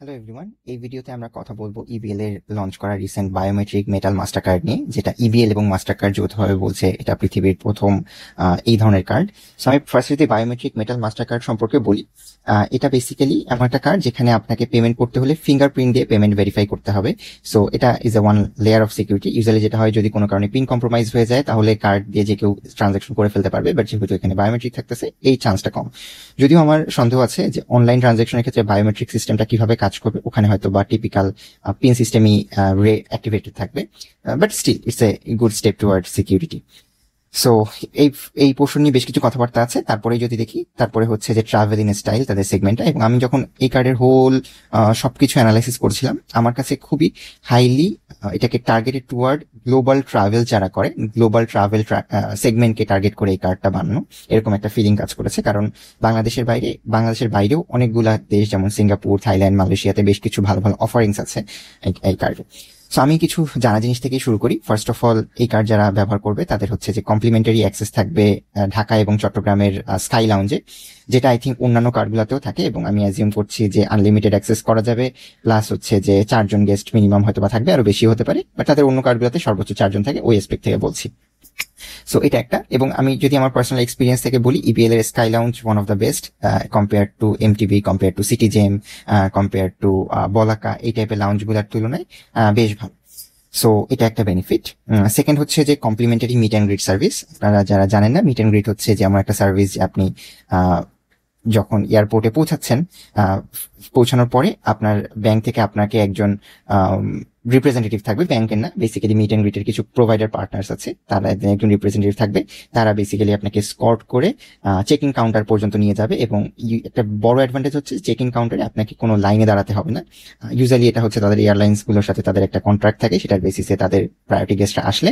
Hello everyone, এই ভিডিওতে আমরা কথা বলবো ইবিএল এর লঞ্চ করা recent biometric metal master card নিয়ে, যেটা ইবিএল এবং মাস্টার কার্ড যৌথভাবে বলছে এটা পৃথিবীর প্রথম এই ধরনের কার্ড। সো আমি ফার্স্ট যদি বায়োমেট্রিক মেটাল মাস্টার কার্ড সম্পর্কে বলি, এটা বেসিক্যালি এমন একটা কার্ড যেখানে আপনাকে পেমেন্ট করতে হলে ফিঙ্গারপ্রিন্ট দিয়ে পেমেন্ট ভেরিফাই করতে হবে। সো এটা is a one layer of security. Usually যেটা হয়, যদি কোনো কারণে পিন কম্প্রোমাইজ হয়ে যায় তাহলে কার্ড দিয়ে যে কেউ ট্রানজাকশন করে ফেলতে পারবে, বাট যেহেতু এখানে বায়োমেট্রিক থাকতেছে এই চান্সটা কম। যদিও আমার সন্দেহ আছে যে অনলাইন ট্রানজাকশনের ক্ষেত্রে বায়োমেট্রিক সিস্টেমটা কিভাবে কাজ করবে, ওখানে হয়তো বা টিপিক্যাল পিন সিস্টেমই অ্যাক্টিভেটেড থাকবে, but still it's a good step toward security. So এই এই পোর্শন নিয়ে বেশ কিছু কথাবার্তা আছে। তারপরে যদি দেখি, তারপরে হচ্ছে যে ট্রাভেল ইন স্টাইল তাদের সেগমেন্টটা, এবং আমি যখন এই কার্ডের হোল সবকিছু অ্যানালাইসিস করছিলাম, আমার কাছে খুবই হাইলি এটাকে টার্গেটেড টুয়ার্ড গ্লোবাল ট্রাভেল যারা করে, গ্লোবাল ট্রাভেল সেগমেন্টকে টার্গেট করে এই কার্ডটা বানানো, এরকম একটা ফিলিং কাজ করেছে। কারণ বাংলাদেশের বাইরেও অনেকগুলা দেশ যেমন সিঙ্গাপুর, থাইল্যান্ড, মালয়েশিয়াতে বেশ কিছু ভালো ভালো অফারিংস আছে এই কার্ডে। সো আমি কিছু জানা জিনিস থেকে শুরু করি। ফার্স্ট অফ অল, এই কার্ড যারা ব্যবহার করবে তাদের হচ্ছে যে কমপ্লিমেন্টারি অ্যাক্সেস থাকবে ঢাকা এবং চট্টগ্রামের স্কাই লাউঞ্জে, যেটা আই থিঙ্ক অন্যান্য কার্ডগুলোতেও থাকে, এবং আমি অ্যাজিউম করছি যে আনলিমিটেড অ্যাক্সেস করা যাবে। প্লাস হচ্ছে যে 4 জন গেস্ট মিনিমাম হয়তো বা থাকবে, আরো বেশি হতে পারে, বাট তাদের অন্য কার্ডগুলোতে সর্বোচ্চ 4 জন থাকে, ওই এসপেক্ট থেকে বলছি। সো এটা একটা। এবং আমি যদি আমার পার্সোনাল এক্সপিরিয়েন্স থেকে বলি, ইবিএল এর sky lounge one of the best compare to MTB, compare to city gem, compare to Balaka, এই টাইপের লাউঞ্জ গুলার তুলনায় বেশ ভালো। সো এটা একটা বেনিফিট। সেকেন্ড হচ্ছে যে complimentary meet and greet service. আপনারা যারা জানেন না, মিট অ্যান্ড গ্রিট হচ্ছে যে আমার একটা সার্ভিস, যে আপনি যখন এয়ারপোর্টে পৌঁছাচ্ছেন, পৌঁছানোর পরে আপনার ব্যাংক থেকে আপনাকে একজন রিপ্রেজেন্টেটিভ থাকবে, ব্যাংকের না, বেসিক্যালি মিট অ্যান্ড গ্রিটের কিছু প্রোভাইডার পার্টনার্স আছে, তারা একজন রিপ্রেজেন্টেটিভ থাকবে। তারা বেসিক্যালি আপনাকে স্কর্ট করে চেক ইন কাউন্টার পর্যন্ত নিয়ে যাবে। এবং একটা বড় অ্যাডভান্টেজ হচ্ছে চেক ইন কাউন্টারে আপনাকে কোনো লাইনে দাঁড়াতে হবে না। ইউজুয়ালি এটা হচ্ছে তাদের এয়ারলাইন্স গুলোর সাথে তাদের একটা কন্ট্রাক্ট থাকে, সেটার বেসিসে তাদের প্রায়োরিটি গেস্টরা আসলে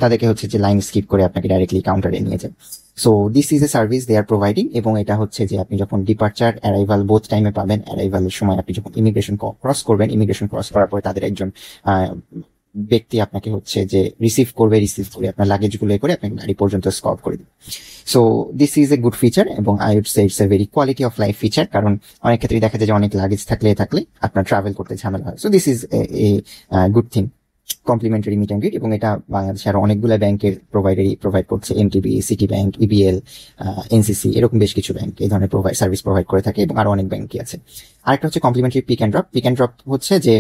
তাদেরকে হচ্ছে যে লাইন স্কিপ করে আপনাকে ডাইরেক্টলি কাউন্টারে নিয়ে যায়। So this is a service they are providing. এবং এটা হচ্ছে যে আপনি যখন ডিপার্চার অ্যারাইভাল বোথ টাইমে পাবেন। অ্যারাইভালের সময় আপনি যখন ইমিগ্রেশন ক্রস করবেন, ইমিগ্রেশন ক্রস করার পরে তাদের একজন ব্যক্তি আপনাকে হচ্ছে যে রিসিভ করে আপনার লাগেজ গুলো করে আপনাকে গাড়ি পর্যন্ত স্কর্ট করে দিবে। So this is a good feature, এবং I would say it's a very quality of life feature. কারণ অনেক ক্ষেত্রে দেখা যায় যে অনেক লাগেজ থাকলে আপনার ট্রাভেল করতে ঝামেলা হয়। So this is a good thing, complimentary meet and greet. এবং এটা বাংলাদেশে আরো অনেকগুলো ব্যাংকের প্রোভাইড করছে, MTB, City Bank, EBL, NCC, এরকম বেশ কিছু ব্যাংক এই ধরনের সার্ভিস প্রোভাইড করে থাকে, এবং আরো অনেক ব্যাংকই আছে। আরেকটা হচ্ছে complimentary pick and drop. Pick and drop হচ্ছে যে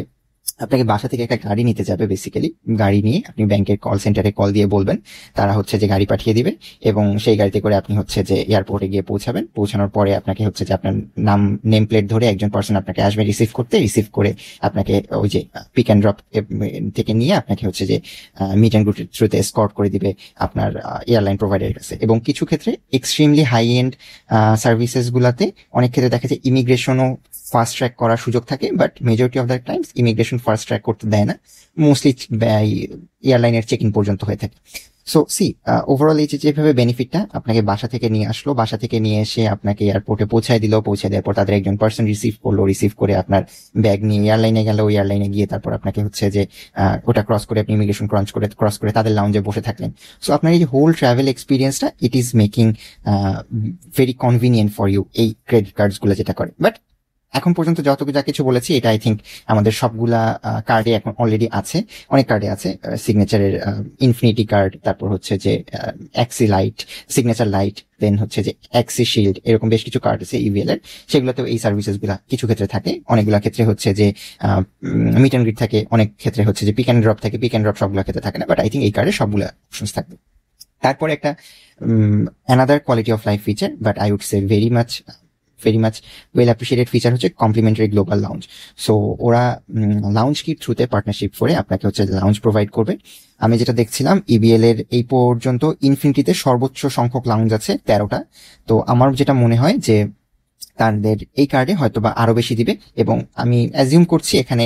আপনাকে বাসা থেকে একটা গাড়ি নিতে যাবে, বেসিক্যালি গাড়ি নিয়ে আপনি ব্যাংকের কল সেন্টারে কল দিয়ে বলবেন, তারা হচ্ছে যে গাড়ি পাঠিয়ে দিবে, এবং সেই গাড়িতে করে আপনি হচ্ছে যে এয়ারপোর্টে গিয়ে পৌঁছাবেন। পৌঁছানোর পরে আপনাকে হচ্ছে যে আপনার নেম প্লেট ধরে একজন পার্সন আপনাকে আসবে রিসিভ করে আপনাকে ওই যে পিক অ্যান্ড ড্রপ থেকে নিয়ে আপনাকে হচ্ছে যে মিট অ্যান্ড গ্রিটের থ্রুতে এসকর্ট করে দিবে আপনার এয়ারলাইন প্রোভাইডারের কাছে। এবং কিছু ক্ষেত্রে এক্সট্রিমলি হাই এন্ড সার্ভিসেস গুলাতে অনেক ক্ষেত্রে দেখা যায় ইমিগ্রেশনও ফাস্ট ট্র্যাক করার সুযোগ থাকে, but majority of the Times immigration fast track করতে দেয় না, মোস্টলি এয়ারলাইনের চেক ইন পর্যন্ত হয়ে থাকে। সো ওভারঅল এই যেভাবে বেনিফিটটা আপনাকে বাসা থেকে নিয়ে আসলো, বাসা থেকে নিয়ে এসে আপনাকে এয়ারপোর্টে পৌঁছে দেওয়ার পর তাদের একজন পার্সন রিসিভ করে আপনার ব্যাগ নিয়ে এয়ারলাইনে গেল, এয়ারলাইনে গিয়ে তারপর আপনাকে হচ্ছে যে ওটা ক্রস করে আপনি ইমিগ্রেশন ক্রস করে তাদের লাউঞ্জে বসে থাকলেন। সো আপনার এই যে হোল ট্রাভেল এক্সপিরিয়েন্সটা, it is making very convenient for you, এই ক্রেডিট কার্ডস গুলো যেটা করে। বাট এখন পর্যন্ত যা কিছু বলেছি, এটা আই থিঙ্ক আমাদের সবগুলা কার্ডে এখন অলরেডি আছে। অনেক কার্ডে আছে, সিগনেচারের ইনফিনিটি কার্ড, তারপর হচ্ছে যে অ্যাক্সি লাইট, সিগনেচার লাইট, দেন হচ্ছে যে অ্যাক্সি শিল্ড, এরকম বেশ কিছু কার্ড আছে ইভিএল এর। সেগুলোতেও এই সার্ভিসেস গুলা কিছু ক্ষেত্রে থাকে, অনেকগুলো ক্ষেত্রে হচ্ছে যে মিট অ্যান্ড গ্রিট থাকে, অনেক ক্ষেত্রে হচ্ছে যে পিক অ্যান্ড ড্রপ থাকে। পিক অ্যান্ড ড্রপ সবগুলো ক্ষেত্রে থাকে না, বাট আই থিঙ্ক এই কার্ডে সবগুলো অপশনস থাকবে। তারপরে একটা another quality of life feature, but I would say very much well appreciated feature হচ্ছে কমপ্লিমেন্টারি গ্লোবাল লাউঞ্জ। সো ওরা লাউঞ্জ কিট থ্রুতে পার্টনারশিপ করে আপনাকে হচ্ছে লাউঞ্জ প্রোভাইড করবে। আমি যেটা দেখছিলাম, ইবিএল এর এই পর্যন্ত ইনফিনিটিতে সর্বোচ্চ সংখ্যক লাউঞ্জ আছে 13টা। তো আমার যেটা মনে হয় যে তাদের এই কার্ডে হয়তো বা আরো বেশি দিবে, এবং আমি অ্যাজিউম করছি এখানে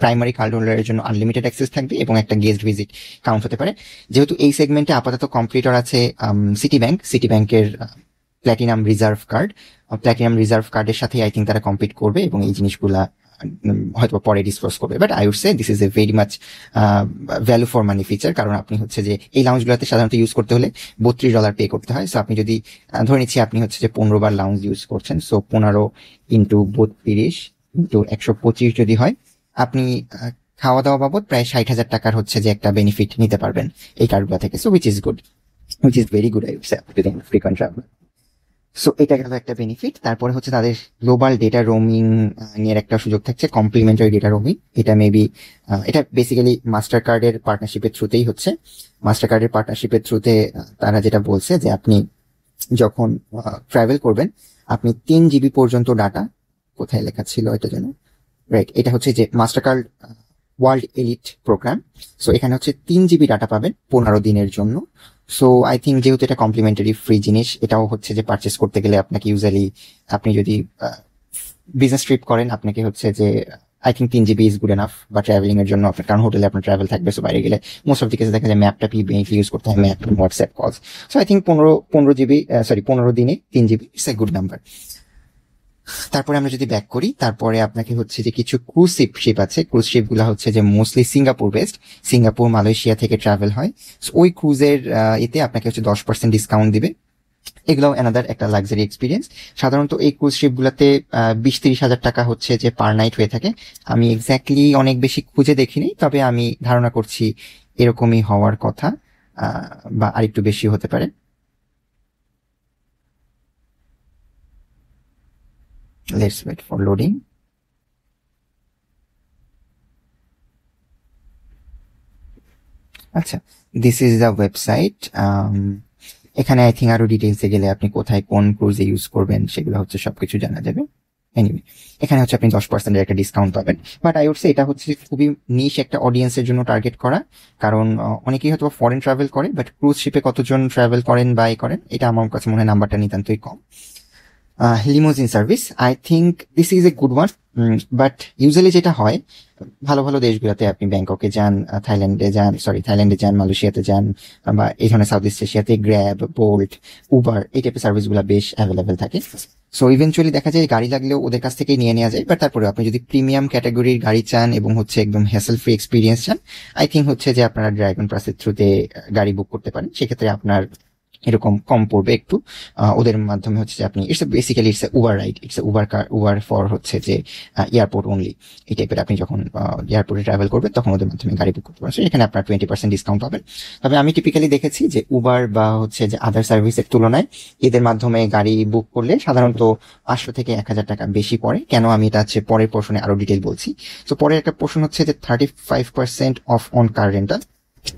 প্রাইমারি কার্ড হোল্ডারের জন্য আনলিমিটেড অ্যাক্সেস থাকবে, এবং একটা গেস্ট ভিজিট কাউন্ট হতে পারে। যেহেতু এই সেগমেন্টে আপাতত কম্পিটিটর আছে সিটি ব্যাংকের প্ল্যাটিনাম রিজার্ভ কার্ডের সাথে আই থিঙ্ক তারা কম্পিট করবে, এবং এই জিনিসগুলা হয়তো পরে ডিসক্লোজ করবে। But I would say this is a very much value for money feature. কারণ আপনি হচ্ছে যে এই লাউঞ্জগুলোতে সাধারণত ইউজ করতে হলে $32 পে করতে হয়। সো আপনি যদি ধরে নিচ্ছি আপনি হচ্ছে যে 15 বার লাউঞ্জ ইউজ করছেন, সো 15 × 32 ইন্টু 125 যদি হয়, আপনি খাওয়া দাওয়া বাবদ প্রায় 60,000 টাকার হচ্ছে যে একটা বেনিফিট নিতে পারবেন এই কার্ডগুলো থেকে। So which is good, which is very good I would say frequent travel. So এটা গেল একটা বেনিফিট। তারপরে হচ্ছে তাদের গ্লোবাল ডেটা রোমিং নিয়ে একটা সুযোগ থাকছে, কমপ্লিমেন্টারি ডেটা রোমিং। এটা মেবি এটা বেসিক্যালি মাস্টার কার্ডের পার্টনারশিপের থ্রুতেই হচ্ছে। মাস্টার কার্ডের পার্টনারশিপের থ্রুতে তারা যেটা বলছে যে আপনি যখন ট্রাভেল করবেন, আপনি 3 GB পর্যন্ত ডাটা, কোথায় লেখা ছিল এটা যেন, রাইট, এটা হচ্ছে যে Mastercard world elite programme. So এখানে হচ্ছে 3 GB ডাটা পাবেন 15 দিনের জন্য। সো আই থিঙ্ক যেহেতু এটা কমপ্লিমেন্টারি ফ্রি জিনিস, এটাও হচ্ছে যে পারচেস করতে গেলে আপনাকে ইউজুয়ালি, আপনি যদি বিজনেস ট্রিপ করেন, আপনাকে হচ্ছে যে I think 3 GB is good enough বা ট্রাভেলিং এর জন্য আপনার, কারণ হোটেলে আপনার ট্রাভেল থাকবে। সো বাইরে গেলে মোস্ট অফ দি কেসে দেখা যায় ম্যাপটা মেইনলি ইউজ করতে হয়, ম্যাপ, হোয়াটসঅ্যাপ কলস। So I think 15 GB, sorry 15 দিনে 3 GB it's a good number. তারপরে আমরা যদি ব্যাক করি, তারপরে আপনাকে হচ্ছে যে কিছু ক্রুজ শিপ আছে। ক্রুজ শিপ গুলা হচ্ছে যে mostly Singapore based, Singapore Malaysia থেকে ট্রাভেল হয়। ওই ক্রুজের এতে আপনাকে হচ্ছে 10% ডিসকাউন্ট দিবে। এগুলো অ্যানাদার একটা লাক্সারি এক্সপিরিয়েন্স। সাধারণত এই ক্রুজ শিপ গুলাতে 20-30 হাজার টাকা হচ্ছে যে পার নাইট হয়ে থাকে। আমি এক্স্যাক্টলি অনেক বেশি খুঁজে দেখিনি, তবে আমি ধারণা করছি এরকমই হওয়ার কথা, বা আরেকটু বেশি হতে পারে। Let's wait for loading. আচ্ছা, দিস ইজ দ্য ওয়েবসাইট। এখানে আই থিঙ্ক আরো ডিটেলসে গেলে আপনি কোথায় কোন ক্রুজে ইউজ করবেন সেগুলো হচ্ছে সবকিছু জানা যাবে। এনিওয়ে, এখানে হচ্ছে আপনি 10% একটা ডিসকাউন্ট পাবেন। বাট আই উড সে এটা হচ্ছে খুবই নিশ একটা অডিয়েন্সের জন্য টার্গেট করা, কারণ অনেকেই হয়তো ফরেন ট্রাভেল করে, বাট ক্রুজ শিপে কতজন ট্রাভেল করেন বাই করেন, এটা আমার কাছে মনে হয় নাম্বারটা নিতান্তই কম। Limousine service, I think this is a good one. But usually যেটা হয়, ভালো ভালো দেশগুলোতে আপনি ব্যাংককে যান, থাইল্যান্ডে যান, মালয়েশিয়াতে যান, বা এই ধরনের সাউথ ইস্ট এশিয়াতে গ্র্যাব, বোল্ট, উবার এই টাইপের সার্ভিসগুলো বেশ অ্যাভেলেবেল থাকে। সো ইভেনচুয়ালি দেখা যায় গাড়ি লাগলেও ওদের কাছ থেকেই নিয়ে নেওয়া যায়। বাট তারপরে আপনি যদি প্রিমিয়াম ক্যাটাগরির গাড়ি চান এবং হচ্ছে একদম হ্যাসেল ফ্রি এক্সপিরিয়েন্স চান, আই থিঙ্ক হচ্ছে যে আপনারা ড্রাগন প্লাসের থ্রুতে গাড়ি বুক করতে পারেন। সেক্ষেত্রে আপনার এরকম কম পড়বে একটু। ওদের মাধ্যমে হচ্ছে যে আপনি basically it's Uber ride, it's Uber for হচ্ছে যে এয়ারপোর্ট অনলি, এই টাইপের। আপনি যখন এয়ারপোর্টে ট্রাভেল করবেন তখন ওদের মাধ্যমে গাড়ি বুক করতে পারেন। এখানে আপনার 20% ডিসকাউন্ট পাবেন। তবে আমি টিপিক্যালি দেখেছি যে উবার বা হচ্ছে যে আদার সার্ভিসের তুলনায় এদের মাধ্যমে গাড়ি বুক করলে সাধারণত 500 থেকে 1,000 টাকা বেশি পড়ে। কেন, আমি এটা হচ্ছে পরের পোর্শনে আরো ডিটেল বলছি। তো পরের একটা পোর্শন হচ্ছে যে 35% অফ অন কার রেন্টাল।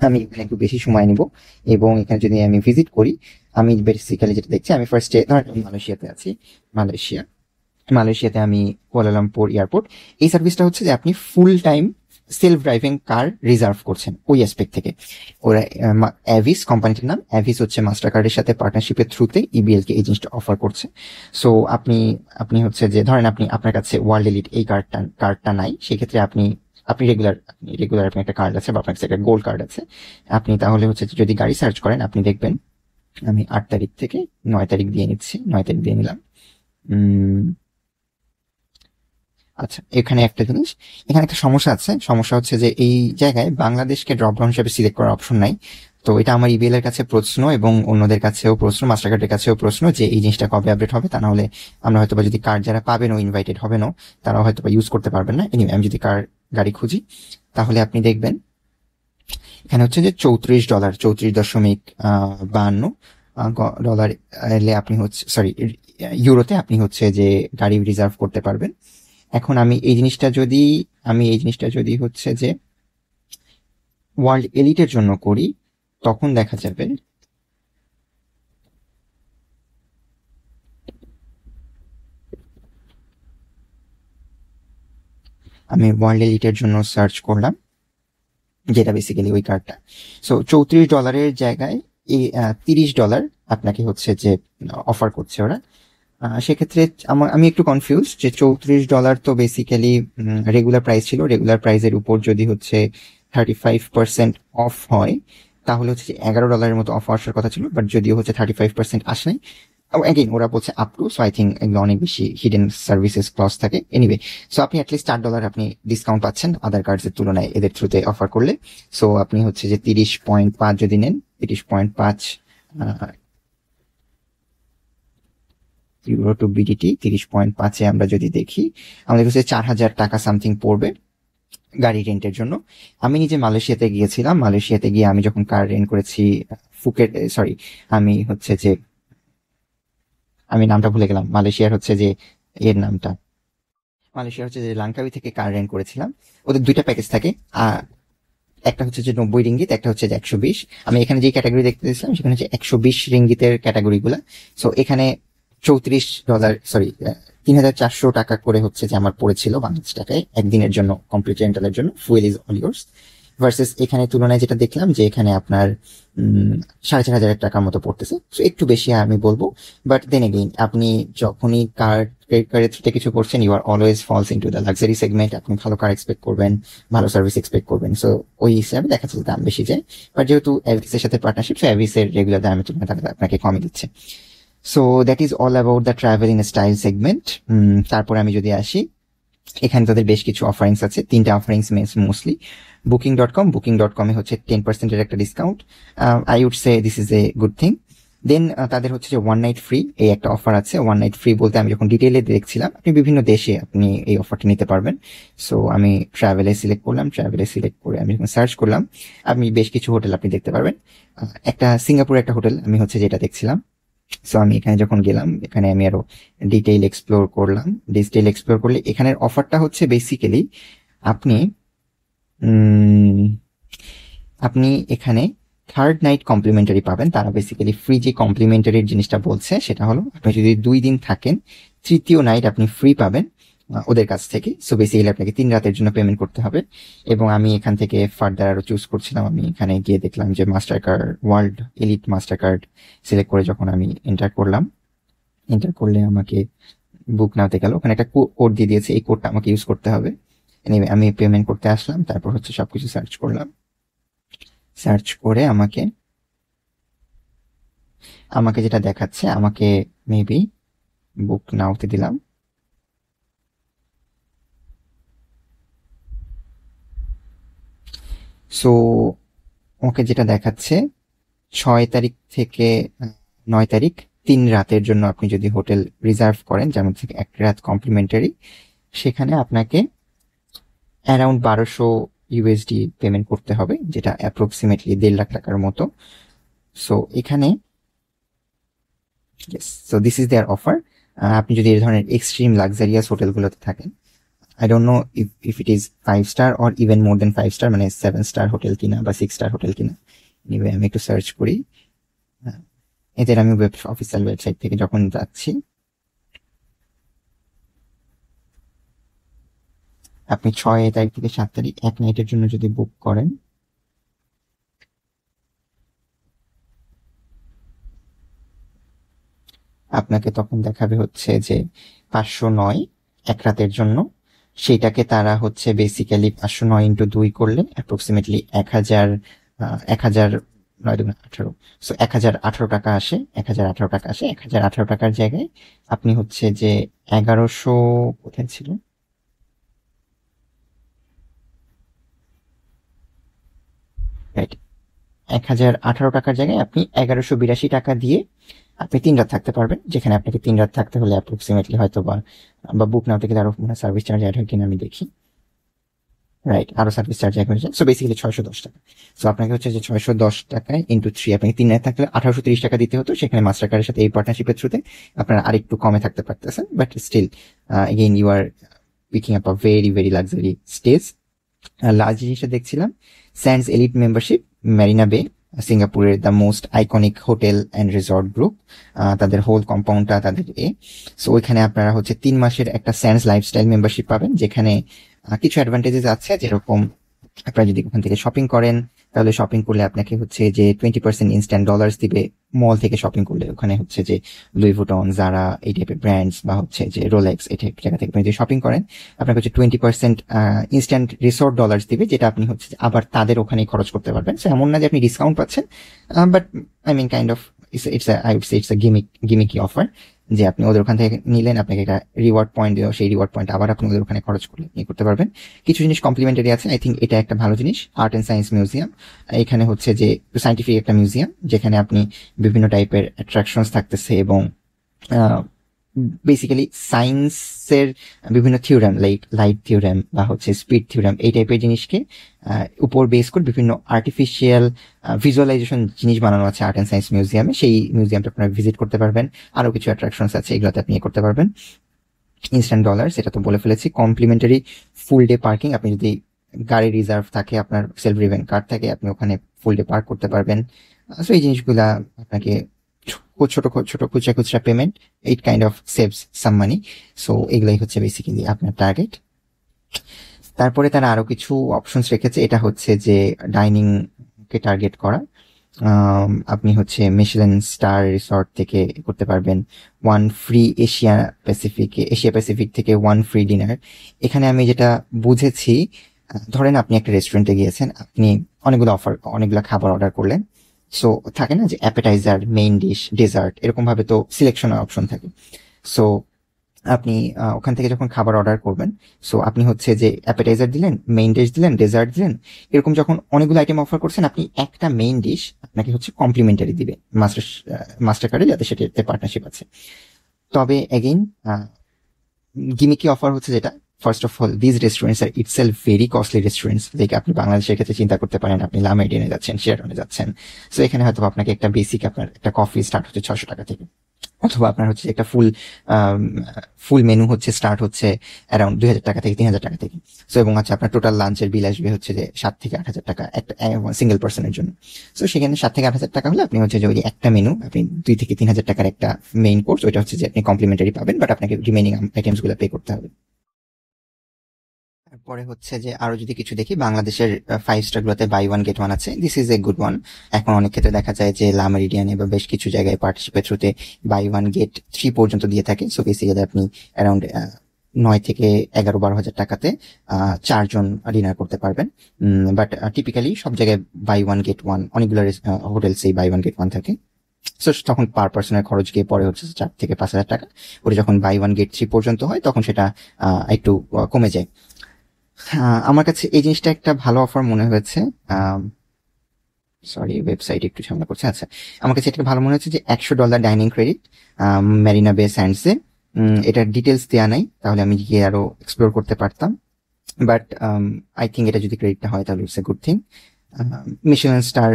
আমি এখানে একটু বেশি সময় নিব এবং এখানে যদি আমি ভিজিট করি, আমি বেসিক্যালি যেটা দেখছি, আমি ফার্স্টে ধরেন মালয়েশিয়াতে আছি, মালয়েশিয়াতে আমি কুয়ালালামপুর এয়ারপোর্ট। এই সার্ভিসটা হচ্ছে যে আপনি ফুল টাইম সেলফ ড্রাইভিং কার রিজার্ভ করছেন ওই অ্যাসপেক্ট থেকে। ওরা অ্যাভিস, কোম্পানিটির নাম অ্যাভিস, হচ্ছে মাস্টার কার্ডের সাথে পার্টনারশিপের থ্রুতে ইবিএল কে এই জিনিসটা অফার করছে। সো আপনি হচ্ছে যে ধরেন আপনার কাছে ওয়ার্ল্ড এলিট এই কার্ডটা নাই, সেক্ষেত্রে আপনি রেগুলার আপনি একটা কার্ড আছে বা আপনার কাছে একটা গোল্ড কার্ড আছে, আপনি তাহলে হচ্ছে যদি গাড়ি সার্চ করেন আপনি দেখবেন, আমি 8 তারিখ থেকে 9 তারিখ দিয়ে নিচ্ছি, 9 তারিখ দিয়ে নিলাম। আচ্ছা, এখানে একটা জিনিস, এখানে একটা সমস্যা আছে। সমস্যা হচ্ছে যে এই জায়গায় বাংলাদেশকে ড্রপ ডাউন হিসেবে সিলেক্ট করার অপশন নাই। তো এটা আমার ইবিএল এর কাছে প্রশ্ন এবং অন্যদের কাছেও প্রশ্ন, মাস্টার কার্ডের কাছেও প্রশ্ন, যে এই জিনিসটা কবে আপডেট হবে। তা না হলে আমরা হয়তো বা যদি কার্ড যারা পাবেন ও ইনভাইটেড হবেন, তারা হয়তো বা ইউজ করতে পারবেন না। এনিওয়ে, আমি যদি গাড়ি খুঁজি তাহলে আপনি দেখবেন এখানে হচ্ছে যে $34, 34.52 ডলার এলে আপনি হচ্ছে, সরি ইউরোতে আপনি হচ্ছে যে গাড়ি রিজার্ভ করতে পারবেন। এখন আমি এই জিনিসটা যদি হচ্ছে যে ওয়ার্ল্ড এলিটের জন্য করি, তখন দেখা যাবে আমি ওয়ার্ল্ড এলিটের জন্য সার্চ করলাম, যেটা বেসিক্যালি ওই কার্ডটা। সো $34 জায়গায় এই $30 আপনাকে হচ্ছে যে অফার করছে ওরা। সেক্ষেত্রে আমি একটু কনফিউজ যে $34 তো বেসিক্যালি রেগুলার প্রাইস ছিল। রেগুলার প্রাইসের উপর যদি হচ্ছে 35% অফ হয়, তাহলে হচ্ছে যে $11 মতো অফ আসার কথা ছিল। বাট যদিও হচ্ছে 35% আসে, অ্যাগেইন ওরা বলছে up to. So I think এগুলো অনেক বেশি হিডেন সার্ভিসেস ক্লজ থাকে। এনিওয়ে, সো আপনি অ্যাটলিস্ট $4 আপনি ডিসকাউন্ট পাচ্ছেন আদার কার্ডসের তুলনায় এদের থ্রুতে অফার করলে। সো আপনি হচ্ছে যে 30.5 যদি নেন, 30.5 ইউরো টু বিডিটি 30.5-এ আমরা যদি দেখি আমাদের কাছে 4,000 টাকা সামথিং পড়বে গাড়ি রেন্টের জন্য। আমি নিজে মালয়েশিয়াতে গিয়েছিলাম। মালয়েশিয়াতে গিয়ে আমি যখন কার রেন্ট করেছি ফুকেট, সরি, আমি হচ্ছে যে আমি নামটা ভুলে গেলাম, মালয়েশিয়ার হচ্ছে যে এর নামটা, মালয়েশিয়া হচ্ছে যে লাঙ্কাউই থেকে কার রেন্ট করেছিলাম। ওদের দুইটা প্যাকেজ থাকে, একটা হচ্ছে যে 90 রিঙ্গিত, একটা হচ্ছে যে 120। আমি এখানে যে ক্যাটাগরি দেখতে দিয়েছিলাম সেখানে হচ্ছে 120 রিঙ্গিতের ক্যাটাগরি গুলা। সো এখানে $34, সরি, 3,400 টাকা করে হচ্ছে যে আমার পড়েছিল বাংলাদেশ টাকায় একদিনের জন্য কমপ্লিট রেন্টালের জন্য। Fuel is all years. Versus এখানে তুলনায় যেটা দেখলাম যে এখানে আপনার 4,500 টাকার মতো পড়তেছে, তো একটু বেশি আমি বলবো। বাট দেন এগেইন আপনি যখনই ক্রেডিট কার্ডের থ্রুতে কিছু করছেন, you are always falls into the luxury segment. আপনি ভালো কার এক্সপেক্ট করবেন, ভালো সার্ভিস এক্সপেক্ট করবেন। সো ওই হিসাবে দেখা যাচ্ছে দাম বেশি যায়। বাট যেহেতু এভিস এর সাথে পার্টনারশিপ, সো এভিস এর রেগুলার দামের তুলনায় আপনাকে কমে দিচ্ছে। So that is all about the travel in style segment. তারপরে আমি যদি আসি, এখানে তাদের বেশ কিছু অফারিংস আছে, 3টা অফারিংস মোস্টলি। বুকিং.কমে হচ্ছে 10%-এর একটা discount. I would say this is a good thing. Then তাদের হচ্ছে যে 1 নাইট ফ্রি, এই একটা অফার আছে। 1 নাইট ফ্রি বলতে আমি যখন ডিটেইলে দেখছিলাম, আপনি বিভিন্ন দেশে আপনি এই অফারটা নিতে পারবেন। সো আমি ট্রাভেলে সিলেক্ট করলাম, ট্রাভেলে সিলেক্ট করে আমি যখন সার্চ করলাম, আপনি বেশ কিছু হোটেল আপনি দেখতে পারবেন। একটা সিঙ্গাপুরে একটা হোটেল আমি হচ্ছে যেটা দেখছিলাম। সো আমি এখানে যখন গেলাম, এখানে আমি আরো ডিটেইল এক্সপ্লোর করলাম। ডিটেইল এক্সপ্লোর করলে এখানের অফারটা হচ্ছে বেসিক্যালি আপনি আপনি এখানে থার্ড নাইট কমপ্লিমেন্টারি পাবেন। তারা বেসিক্যালি ফ্রি যে কমপ্লিমেন্টারির জিনিসটা বলছে সেটা হলো আপনি যদি 2 দিন থাকেন, তৃতীয় নাইট আপনি ফ্রি পাবেন ওদের কাছ থেকে। সো বেসিক্যালি আপনাকে 3 রাতের জন্য পেমেন্ট করতে হবে। এবং আমি এখান থেকে ফার্দার আরো চুজ করছিলাম। আমি এখানে গিয়ে দেখলাম যে Mastercard, world elite master card select করে যখন আমি এন্টার করলাম, এন্টার করলে আমাকে বুক নাওতে গেল, ওখানে একটা কোড দিয়ে দিয়েছে, এই কোডটা আমাকে ইউজ করতে হবে। এনিওয়ে আমি পেমেন্ট করতে আসলাম, তারপর হচ্ছে সবকিছু সার্চ করলাম। সার্চ করে আমাকে যেটা দেখাচ্ছে, আমাকে মেবি বুক নাওতে দিলাম। সো ওকে যেটা দেখাচ্ছে 6 তারিখ থেকে 9 তারিখ 3 রাতের জন্য আপনি যদি হোটেল রিজার্ভ করেন, যার মধ্যে থেকে 1 রাত কমপ্লিমেন্টারি, সেখানে আপনাকে অ্যারাউন্ড 1200 ইউএসডি পেমেন্ট করতে হবে, যেটা অ্যাপ্রক্সিমেটলি 1.5 লাখ টাকার মতো। সো এখানে so this is their offer. আপনি যদি এই ধরনের এক্সট্রিম লাক্সারিয়াস হোটেলগুলোতে থাকেন, I don't know if it is 5 star or even more than 5 star, মানে 7 স্টার হোটেল কিনা বা 6 স্টার হোটেল কিনা। এনিওয়ে আমি একটু সার্চ করি। এদের আমি অফিসিয়াল ওয়েবসাইট থেকে যখন যাচ্ছি, আপনি 6 তারিখ থেকে 7 তারিখ 1 নাইটের জন্য যদি বুক করেন, আপনাকে তখন দেখাবে হচ্ছে যে 509 1 রাতের জন্য। সেইটাকে তারা হচ্ছে বেসিক্যালি 509 ইন্টু 2 করলে অ্যাপ্রক্সিমেটলি 1,000, 1,18 টাকা আসে। 1,018 টাকা আসে। 1,018 টাকার জায়গায় আপনি হচ্ছে যে 1100, কোথায় ছিল, রাইট, 1,018 টাকার জায়গায় আপনি 1,182 টাকা দিয়ে আপনি 3 রাত থাকতে পারবেন। যেখানে আপনাকে 3 রাত থাকতে হলে অ্যাপ্রক্সিমেটলি হয়তো বা বুক নাও থেকে আরো সার্ভিস চার্জ অ্যাড হয় কিনা আমি দেখি, রাইট, আরো সার্ভিস চার্জ অ্যাড হয়েছে। সো বেসিক্যালি 610 টাকা। সো আপনাকে হচ্ছে যে 610 টাকায় ইন্টু 3, আপনাকে 3 রাত থাকলে 1830 টাকা দিতে হতো। সেখানে মাস্টার কার্ডের সাথে এই পার্টনারশিপের থ্রুতে আপনারা আরেকটু কমে থাকতে পারতেছেন। But still again you are picking up a very very luxury stage. Last জিনিসটা দেখছিলাম, Sands elite membership, Marina Bay, সিঙ্গাপুরের the most iconic hotel and resort group. তাদের হোল কম্পাউন্ডটা তাদের সো ওইখানে আপনারা হচ্ছে 3 মাসের একটা স্যান্ডস লাইফস্টাইল মেম্বারশিপ পাবেন, যেখানে কিছু অ্যাডভান্টেজেস আছে। যেরকম আপনারা যদি ওখান থেকে শপিং করেন, তাহলে শপিং করলে আপনাকে হচ্ছে যে 20% ইনস্ট্যান্ট ডলার্স দিবে। মল থেকে শপিং করলে ওখানে হচ্ছে যে লুই ভুটন, জারা, এই টাইপের ব্র্যান্ডস বা হচ্ছে যে রোলেক্স, এই টাইপের জায়গা থেকে আপনি যদি শপিং করেন, আপনাকে হচ্ছে 20% ইনস্ট্যান্ট রিসোর্ট ডলার্স দিবে, যেটা আপনি হচ্ছে আবার তাদের ওখানেই খরচ করতে পারবেন। সো এমন না যে আপনি ডিসকাউন্ট পাচ্ছেন, but I mean kind of I would say it's a gimmicky offer, যে আপনি ওদের ওখান থেকে নিলেন, আপনাকে একটা রিওয়ার্ড পয়েন্ট দিল, সেই রিওয়ার্ড পয়েন্ট আবার আপনি ওদের ওখানে খরচ করলে নিয়ে করতে পারবেন। কিছু জিনিস কমপ্লিমেন্টারি আছে, আই থিঙ্ক এটা একটা ভালো জিনিস। আর্ট অ্যান্ড সায়েন্স মিউজিয়াম, এখানে হচ্ছে যে সায়েন্টিফিক একটা মিউজিয়াম, যেখানে আপনি বিভিন্ন টাইপের অ্যাট্রাকশনস থাকতেছে এবং বেসিক্যালি সায়েন্সের বিভিন্ন থিওরেম লাইক লাইট থিওরেম বা হচ্ছে স্পিড থিওরেম এই টাইপের জিনিসকে উপর বেস করে বিভিন্ন আর্টিফিশিয়াল ভিজুয়ালাইজেশন জিনিস বানানো আছে আর্ট অ্যান্ড সায়েন্স মিউজিয়ামে। সেই মিউজিয়ামটা আপনারা ভিজিট করতে পারবেন। আরো কিছু অ্যাট্রাকশনস আছে, এগুলোতে আপনি করতে পারবেন। ইনস্ট্যান্ট ডলার সেটা তো বলে ফেলেছি। কমপ্লিমেন্টারি ফুল ডে পার্কিং, আপনি যদি গাড়ি রিজার্ভ থাকে, আপনার সেলফ ড্রিভেন কার থাকে, আপনি ওখানে ফুল ডে পার্ক করতে পারবেন। সো এই জিনিসগুলা আপনাকে ছোট ছোট খুচরা খুচরা payment, it kind of saves some money. So এগুলাই হচ্ছে বেসিক্যালি আপনার টার্গেট। তারপরে তারা আরো কিছু অপশনস রেখেছে, এটা হচ্ছে যে ডাইনিং কে টার্গেট করা। আপনি হচ্ছে মিশেলিন স্টার রিসর্ট থেকে করতে পারবেন ওয়ান ফ্রি এশিয়া প্যাসিফিক থেকে ওয়ান ফ্রি ডিনার। এখানে আমি যেটা বুঝেছি, ধরেন আপনি একটা রেস্টুরেন্টে গিয়েছেন, আপনি অনেকগুলো খাবার অর্ডার করলেন। সো থাকে না যে অ্যাপেটাইজার, মেইন ডিশ, ডেজার্ট, এরকম ভাবে তো সিলেকশনের অপশন থাকে। সো আপনি ওখান থেকে যখন খাবার অর্ডার করবেন, সো আপনি হচ্ছে যে অ্যাপেটাইজার দিলেন, মেইন ডিশ দিলেন, ডেজার্ট দিলেন, এরকম যখন অনেকগুলো আইটেম অফার করছেন, আপনি একটা মেইন ডিশ আপনাকে হচ্ছে কমপ্লিমেন্টারি দিবে মাস্টার কার্ডে, যাতে সেটাতে পার্টনারশিপ আছে। তবে এগেইন গিমিকি অফার হচ্ছে যেটা, first of all this restaurants are itself very costly restaurants. যেটা আপনি বাংলাদেশের ক্ষেত্রে চিন্তা করতে পারেন, আপনি লা মেরিডিয়ানে যাচ্ছেন, শেরাটনে যাচ্ছেন, সো এখানে হয়তো আপনাকে একটা বেসিক আপনার একটা কফি স্টার্ট হচ্ছে 600 টাকা থেকে, অথবা আপনার হচ্ছে একটা ফুল মেনু হচ্ছে স্টার্ট হচ্ছে অ্যারাউন্ড 2000 টাকা থেকে 3000 টাকা থেকে। সো এবং হচ্ছে আপনার টোটাল লাঞ্চের বিল আসবে হচ্ছে যে 7 থেকে 8,000 টাকা একটা সিঙ্গেল পার্সনের জন্য। সো সেখানে 7 থেকে 8,000 টাকা হলে আপনি হচ্ছে যে ওই একটা মেনু, আপনি 2 থেকে 3,000 টাকার একটা মেইন কোর্স, ওইটা হচ্ছে যে আপনি কমপ্লিমেন্টারি পাবেন, বাট আপনাকে রিমেইনিং আইটেমস গুলো পে করতে হবে। তারপরে হচ্ছে যে আরো যদি কিছু দেখি, বাংলাদেশের 5 স্টার গুলোতে বাই ওয়ান গেট ওয়ান আছে। This is a good one. এখন অনেক ক্ষেত্রে দেখা যায় যে লা মেরিডিয়ানে বা বেশ কিছু জায়গায় পার্টনারশিপের থ্রুতে বাই ওয়ান গেট 3 পর্যন্ত দিয়ে থাকে। সো বেসিক্যালি আপনি অ্যারাউন্ড 9 থেকে 11-12 হাজার টাকাতে 4 জন ডিনার করতে পারবেন। বাট টিপিক্যালি সব জায়গায় বাই ওয়ান গেট ওয়ান, অনেকগুলো হোটেলসেই বাই ওয়ান গেট ওয়ান থাকে। সো তখন পার পার্সনের খরচ গিয়ে পরে হচ্ছে 4 থেকে 5,000 টাকা। ওটা যখন বাই ওয়ান গেট 3 পর্যন্ত হয়, তখন সেটা একটু কমে যায়। আমার কাছে এই জিনিসটা একটা ভালো অফার মনে হয়েছে। সরি, ওয়েবসাইট একটু ঝামেলা করছে। আচ্ছা, আমার কাছে এটা ভালো মনে হচ্ছে যে $100 ডাইনিং ক্রেডিট মেরিনা বে স্যান্ডসে। এটার ডিটেলস দেওয়া নাই, তাহলে আমি গিয়ে আরো এক্সপ্লোর করতে পারতাম। বাট আই থিঙ্ক এটা যদি ক্রেডিটটা হয় তাহলে it's a good thing. Michelin star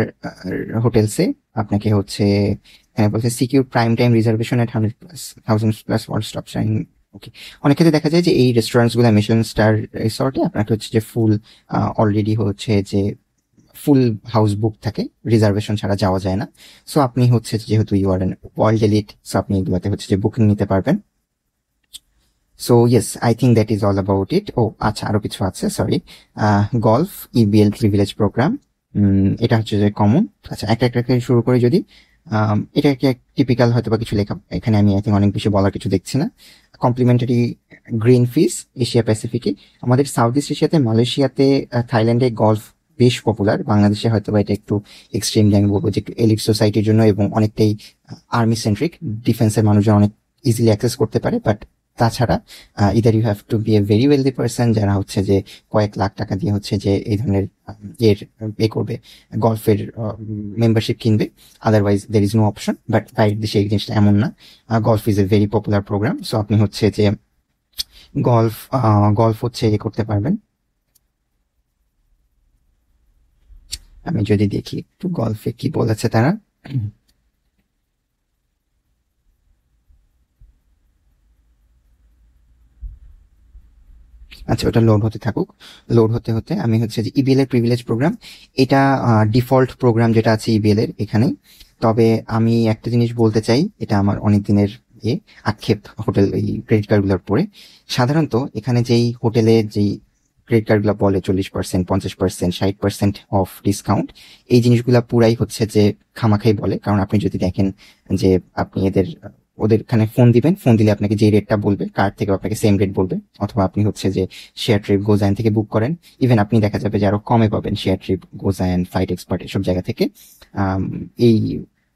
হোটেলসে আপনাকে হচ্ছে বলছে secure prime time reservation at 100,000+ world stop shine. Okay, অনেক ক্ষেত্রে দেখা যায় যে এই রেস্টুরেন্টস গুলো মিশেলিন স্টার রিসর্টে আপনাকে হচ্ছে যে ফুল অলরেডি হচ্ছে যে ফুল হাউস বুক থাকে, রিজার্ভেশন ছাড়া যাওয়া যায় না। সো আপনি হচ্ছে যেহেতু you are an world elite, so আপনি এগুলোতে হচ্ছে যে বুকিং নিতে পারবেন। So yes, I think that is all about it. ও আচ্ছা, আরো কিছু আছে, sorry. Golf EBL privilege program, এটা হচ্ছে যে কমন। আচ্ছা, একটা একটা করে শুরু করে যদি এটা একটা টিপিক্যাল হয়তো বা কিছু লেখা, এখানে আমি আই থিঙ্ক অনেক বেশি বলার কিছু দেখছি না। কমপ্লিমেন্টারি গ্রিন ফিস এশিয়া প্যাসিফিকে, আমাদের সাউথ ইস্ট এশিয়াতে, মালয়েশিয়াতে, থাইল্যান্ডে গলফ বেশ পপুলার। বাংলাদেশে হয়তো বা এটা একটু এক্সট্রিমলি আমি বলবো যে একটু এলিট সোসাইটির জন্য, এবং অনেকটাই আর্মি সেন্ট্রিক, ডিফেন্সের মানুষজন অনেক ইজিলি অ্যাক্সেস করতে পারে। বাট তাছাড়া either you have to be a very wealthy person, যারা হচ্ছে যে কয়েক লাখ টাকা দিয়ে হচ্ছে যে এই ধরনের এ করবে, গল্ফের মেম্বারশিপ কিনবে। Otherwise there is no option. But বাইরের দেশে এই জিনিসটা এমন না। Golf is a very popular programme. So আপনি হচ্ছে যে গল্ফ হচ্ছে করতে পারবেন। আমি যদি দেখি একটু গল্ফে কি বলেছে তারা। আচ্ছা, ওটা লোড হতে থাকুক। লোড হতে হতে আমি হচ্ছে যে ইবিএল এর প্রিভিলেজ প্রোগ্রাম, এটা ডিফল্ট প্রোগ্রাম যেটা আছে ইবিএল এর এখানে। তবে আমি একটা জিনিস বলতে চাই, এটা আমার অনেক দিনের আক্ষেপ হোটেল এই ক্রেডিট কার্ড গুলোর পরে। সাধারণত এখানে যেই হোটেলে যেই ক্রেডিট কার্ড গুলো বলে 40%, 50%, 60% অফ ডিসকাউন্ট, এই জিনিসগুলা পুরাই হচ্ছে যে খামাখাই বলে। কারণ আপনি যদি দেখেন যে আপনি ওদের এখানে ফোন দিবেন, ফোন দিলে আপনাকে যে রেটটা বলবে কার্ড থেকে আপনাকে সেম রেট বলবে। অথবা আপনি হচ্ছে যে শেয়ার ট্রিপ গোজায়ন থেকে বুক করেন, ইভেন আপনি দেখা যাবে যে আরো কমে পাবেন share trip Gozayaan, flight expert, এসব জায়গা থেকে। এই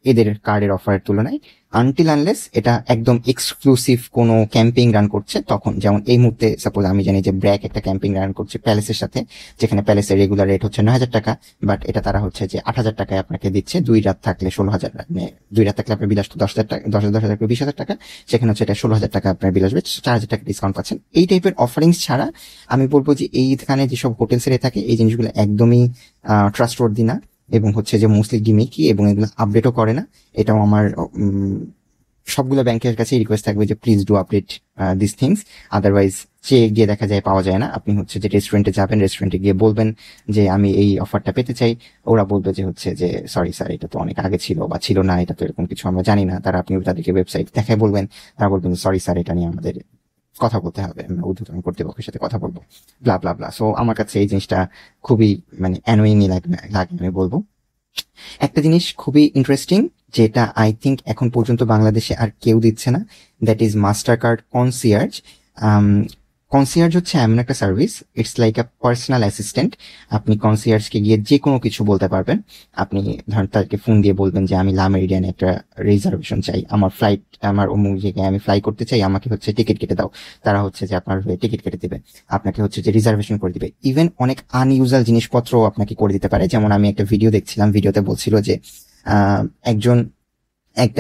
এদের কার্ডের অফারের তুলনায়, আনটিল আনলেস এটা একদম এক্সক্লুসিভ কোনো ক্যাম্পিং রান করছে তখন। যেমন এই মুহূর্তে সাপোজ আমি জানি যে ব্র্যাক একটা ক্যাম্পিং রান করছে প্যালেসের সাথে, যেখানে প্যালেসের রেগুলার রেট হচ্ছে 9,000 টাকা, বাট এটা তারা হচ্ছে যে 8,000 টাকায় আপনাকে দিচ্ছে 2 রাত থাকলে 16,000, মানে 2 রাত থাকলে আপনার বিল আসতো 10,000 টাকা, 10,000 20,000 টাকা, সেখানে হচ্ছে এটা 16,000 টাকা আপনার বিল আসবে, 4,000 টাকা ডিসকাউন্ট পাচ্ছেন। এই টাইপের অফারিংস ছাড়া আমি বলবো যে এইখানে যেসব হোটেল সেরে থাকে এই জিনিসগুলো একদমই ট্রাস্টওয়ার্দি না, এবং হচ্ছে যে মোস্টলি গিমিকি, এবং এগুলো আপডেটও করে না। এটাও আমার সবগুলো ব্যাংকের কাছে রিকোয়েস্ট থাকবে যে please do update this things, otherwise চেয়ে গিয়ে দেখা যায় পাওয়া যায় না। আপনি হচ্ছে যে রেস্টুরেন্টে যাবেন, রেস্টুরেন্টে গিয়ে বলবেন যে আমি এই অফারটা পেতে চাই, ওরা বলবে যে হচ্ছে যে সরি স্যার, এটা তো অনেক আগে ছিল বা ছিল না, এটা তো এরকম কিছু আমরা জানি না। তারা আপনি তাদেরকে ওয়েবসাইট দেখায় বলবেন, তারা বলবেন সরি স্যার, এটা নিয়ে আমাদের কথা বলতে হবে, আমরা ঊর্ধ্বতন কর্তৃপক্ষের সাথে কথা বলবো, ব্লা ব্লা ব্লা। সো আমার কাছে এই জিনিসটা খুবই মানে অ্যানোয়িংই লাগে আমি বলবো। একটা জিনিস খুবই ইন্টারেস্টিং, যেটা আই থিঙ্ক এখন পর্যন্ত বাংলাদেশে আর কেউ দিচ্ছে না, দ্যাট ইজ মাস্টার কার্ড কনসিয়ার্জ। কনসিয়ার্জ হচ্ছে এমন একটা service, it's like a personal assistant. আপনি কনসিয়ার্জকে গিয়ে যে কোনো কিছু বলতে পারবেন। আপনি ধরেন তাদেরকে ফোন দিয়ে বলবেন যে আমি লা মেরিডিয়ানে একটা রিজার্ভেশন চাই, আমার ফ্লাইট, আমার অমুক জায়গায় আমি ফ্লাই করতে চাই, আমাকে হচ্ছে টিকিট কেটে দাও। তারা হচ্ছে যে আপনার হয়ে টিকিট কেটে দেবে, আপনাকে হচ্ছে যে রিজার্ভেশন করে দিবে। ইভেন অনেক আনইউজুয়াল জিনিসপত্র আপনাকে করে দিতে পারে। যেমন আমি একটা ভিডিও দেখছিলাম, ভিডিওতে বলছিল যে একজন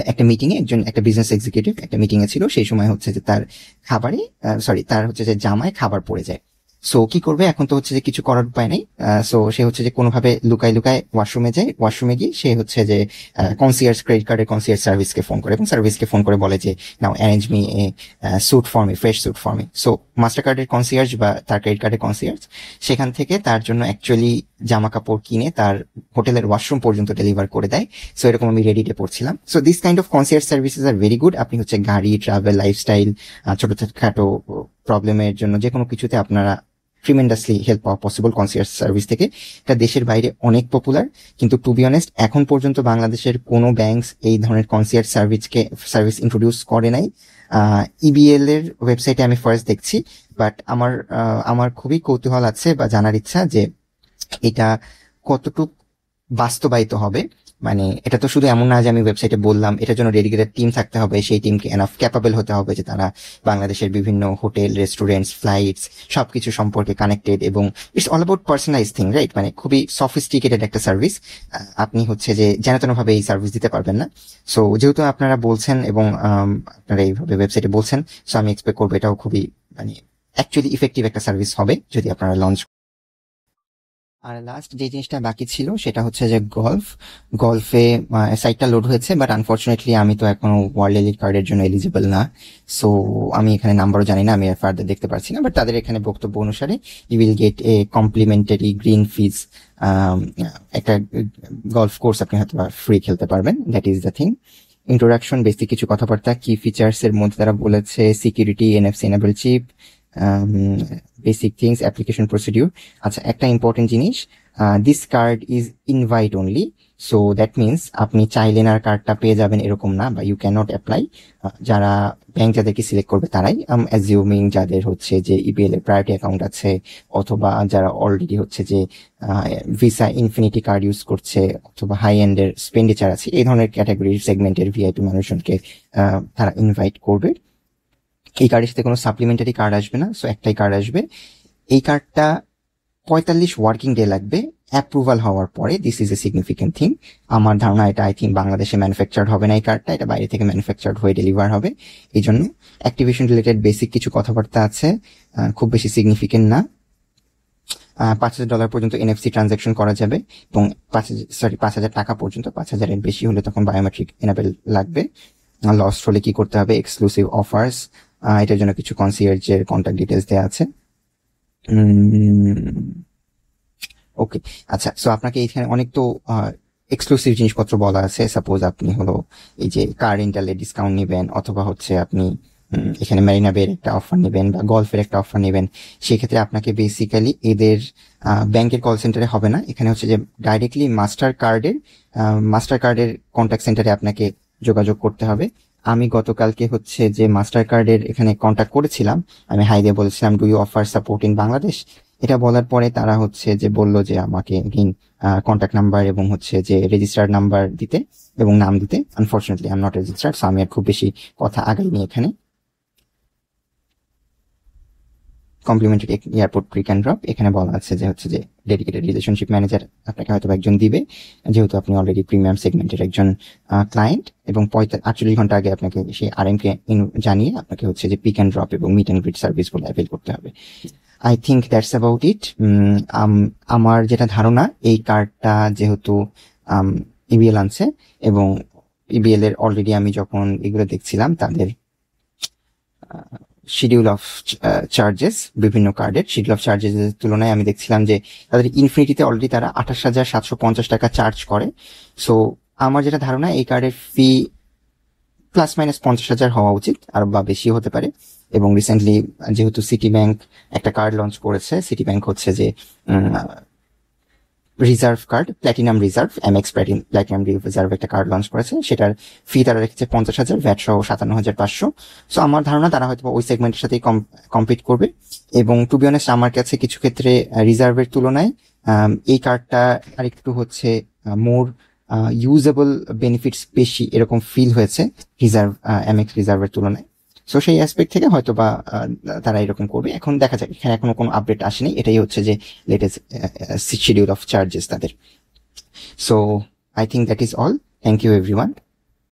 একটা মিটিং এ একটা বিজনেস এক্সিকিউটিভ একটা মিটিং এ ছিল, সেই সময় হচ্ছে যে তার খাবারে তার হচ্ছে যে জামায় খাবার পড়ে যায়। সো কি করবে, এখন তো হচ্ছে যে কিছু করার উপায় নেই। সো সে হচ্ছে যে কোনোভাবে লুকায় লুকায় ওয়াশরুমে যায়, ওয়াশরুমে গিয়ে সে হচ্ছে যে কনসিয়ার্জ ক্রেডিট কার্ডের কনসিয়ার্জ সার্ভিসকে ফোন করে, এবং সার্ভিসকে ফোন করে বলে যে now arrange me a suit for me, fresh suit for me. So master কার্ডের কনসিয়ার্জ বা তার ক্রেডিট কার্ডের কনসিয়ার্জ সেখান থেকে তার জন্য অ্যাকচুয়ালি জামা কাপড় কিনে তার হোটেলের ওয়াশরুম পর্যন্ত ডেলিভার করে দেয়। সো এরকম আমি রেডিটে পড়ছিলাম। So this kind of concierge services are very good. আপনি হচ্ছে গাড়ি, ট্রাভেল, লাইফস্টাইল, ছোটখাটো প্রবলেমের জন্য যে কোনো কিছুতে আপনারা ট্রিমেন্ডাসলি হেল্প পাওয়া পসিবল কনসিয়ার্জ সার্ভিস থেকে। এটা দেশের বাইরে অনেক পপুলার, কিন্তু টু বি অনেস্ট এখন পর্যন্ত বাংলাদেশের কোনো ব্যাংকস এই ধরনের কনসিয়ার্জ সার্ভিস ইন্ট্রোডিউস করে নাই। ইবিএল এর ওয়েবসাইটে আমি ফার্স্ট দেখছি, বাট আমার খুবই কৌতূহল আছে বা জানার ইচ্ছা যে এটা কতটুকু বাস্তবায়িত হবে। মানে এটা তো শুধু এমন না যে আমি ওয়েবসাইটে বললাম, এটার জন্য ডেডিকেটেড টিম থাকতে হবে, সেই টিমকে এনাফ ক্যাপাবল হতে হবে যে তারা বাংলাদেশের বিভিন্ন হোটেল, রেস্টুরেন্টস, ফ্লাইটস সবকিছু সম্পর্কে কানেক্টেড, এবং it's all about personalize thing, right? মানে খুবই সফিস্টিকেটেড একটা সার্ভিস। আপনি হচ্ছে যে যেন তেন ভাবে এই সার্ভিস দিতে পারবেন না। সো যেহেতু আপনারা বলছেন এবং আপনারা এইভাবে ওয়েবসাইটে বলছেন, সো আমি এক্সপেক্ট করবো এটাও খুবই মানে অ্যাকচুয়ালি ইফেক্টিভ একটা সার্ভিস হবে যদি আপনারা লঞ্চ। আর লাস্ট যে জিনিসটা বাকি ছিল সেটা হচ্ছে যে গল্ফে সাইটটা লোড হয়েছে, বাট আনফর্চুনেটলি আমি তো এখনো ওয়ার্ল্ড এলিট কার্ডের জন্য এলিজিবল না। সো আমি এখানে নাম্বারও জানি না, আমি আর ফার্দার দেখতে পারছি না। বাট তাদের এখানে বক্তব্য অনুসারে you will get a complimentary green fees, একটা গলফ কোর্স আপনি হয়তো ফ্রি খেলতে পারবেন। That is the thing. Introduction, basic কিছু কথাবার্তা, কি ফিচার্স এর মধ্যে তারা বলেছে, security, NFC enable chip, basic things, application procedure. আচ্ছা, একটা ইম্পর্টেন্ট জিনিস, this card is invite only. So that means আপনি চাইলেন আর কার্ডটা পেয়ে যাবেন এরকম না, বা ইউ ক্যান নট অ্যাপ্লাই। যারা ব্যাংক যাদেরকে সিলেক্ট করবে তারাই, অ্যাজিউমিং যাদের হচ্ছে যে ইবিএল এর প্রায়োরিটি অ্যাকাউন্ট আছে, অথবা যারা অলরেডি হচ্ছে যে ভিসা ইনফিনিটি কার্ড ইউজ করছে, অথবা হাই এন্ডের স্পেন্ডিচার আছে, এই ধরনের ক্যাটাগরির সেগমেন্টের ভিআইপি মানুষজনকে তারা ইনভাইট করবে। এই কার্ডের সাথে কোনো সাপ্লিমেন্টারি কার্ড আসবে না, সো একটাই কার্ড আসবে। এই কার্ডটা 45 ওয়ার্কিং ডে লাগবে অ্যাপ্রুভাল হওয়ার পরে। This is a significant thing. আমার ধারণা এটা আই থিঙ্ক বাংলাদেশে ম্যানুফ্যাকচার্ড হবে না এই কার্ডটা, এটা বাইরে থেকে ম্যানুফ্যাকচার্ড হয়ে ডেলিভার হবে। এই জন্য অ্যাক্টিভেশন রিলেটেড বেসিক কিছু কথাবার্তা আছে, খুব বেশি সিগনিফিকেন্ট না। $5,000 পর্যন্ত এনএফসি ট্রানজাকশন করা যাবে, এবং 5,000 টাকা পর্যন্ত, 5,000-এর বেশি হলে তখন বায়োমেট্রিক এনাবেল লাগবে। লস্ট হলে কি করতে হবে, এক্সক্লুসিভ অফার্স, এটার জন্য কিছু কনসিয়ার্জের কন্ট্যাক্ট ডিটেলস দেওয়া আছে। ওকে, আচ্ছা। সো আপনাকে এখানে অনেক তো এক্সক্লুসিভ জিনিসপত্র বলা আছে। সাপোজ আপনি হলো এই যে কার রেন্টালে ডিসকাউন্ট নেবেন, অথবা হচ্ছে আপনি এখানে মেরিনা বের একটা অফার নেবেন বা গল্ফের একটা অফার নেবেন, সেক্ষেত্রে আপনাকে বেসিক্যালি এদের ব্যাংকের কল সেন্টারে হবে না, এখানে হচ্ছে যে ডাইরেক্টলি মাস্টার কার্ডের কন্ট্যাক্ট সেন্টারে আপনাকে যোগাযোগ করতে হবে। আমি গতকালকে হচ্ছে যে মাস্টার কার্ডের এখানে কন্ট্যাক্ট করেছিলাম, আমি হাই দিয়ে বলেছিলাম do you offer support in Bangladesh. এটা বলার পরে তারা হচ্ছে যে বলল যে আমাকে কন্ট্যাক্ট নাম্বার এবং হচ্ছে যে রেজিস্টার্ড নাম্বার দিতে, এবং নাম দিতে। Unfortunately I am not registered, so আমি আর খুব বেশি কথা আগাইনি এখানে। Complimentary airport pick and drop, এখানে বলা আছে যে হচ্ছে যে ডেডিকেটেড রিলেশনশিপ ম্যানেজার আপনাকে হয়তো একজন দিবে, যেহেতু আপনি অলরেডি প্রিমিয়াম সেগমেন্টের একজন ক্লায়েন্ট, এবং 48 ঘন্টা আগে আপনাকে সেই RM কে জানিয়ে আপনাকে হচ্ছে যে পিক অ্যান্ড ড্রপ এবং মিট অ্যান্ড গ্রিট সার্ভিস গুলো অ্যাভেল করতে হবে। I think that's about it. আমার যেটা ধারণা, এই কার্ডটা যেহেতু ইবিএল আনছে, এবং ইবিএল এর অলরেডি আমি যখন এগুলো দেখছিলাম তাদের শিডিউল অফ চার্জেস, বিভিন্ন কার্ডের শিডিউল অফ চার্জেস এর তুলনায় আমি দেখছিলাম যে তাদের ইনফিনিটিতে অলরেডি তারা 28,750 টাকা চার্জ করে। সো আমার যেটা ধারণা, এই কার্ডের ফি প্লাস মাইনাস 50,000 হওয়া উচিত, আর বা বেশি হতে পারে। এবং রিসেন্টলি যেহেতু সিটি ব্যাংক একটা কার্ড লঞ্চ করেছে, সিটি ব্যাংক হচ্ছে যে reserve card, platinum reserve, MX platinum reserve একটা কার্ড লঞ্চ করেছে, সেটার ফি তারা রেখেছে 50,000, ভ্যাট সহ 57,500। সো আমার ধারণা তারা হয়তো ওই সেগমেন্টের সাথেই কম্পিট করবে। এবং টু বি অনেস্ট, আমার কাছে কিছু ক্ষেত্রে রিজার্ভের তুলনায় এই কার্ডটা আরেকটু হচ্ছে মোর ইউজেবল বেনিফিটস বেশি এরকম ফিল হয়েছে রিজার্ভ, এমএক্স রিজার্ভের তুলনায়। সো সেই অ্যাসপেক্ট থেকে হয়তো বা তারা এরকম করবে। এখন দেখা যাক, এখানে এখনো কোনো আপডেট আসেনি, এটাই হচ্ছে যে লেটেস্ট শিডিউল অফ চার্জেস তাদের। So I think that is all. Thank you everyone.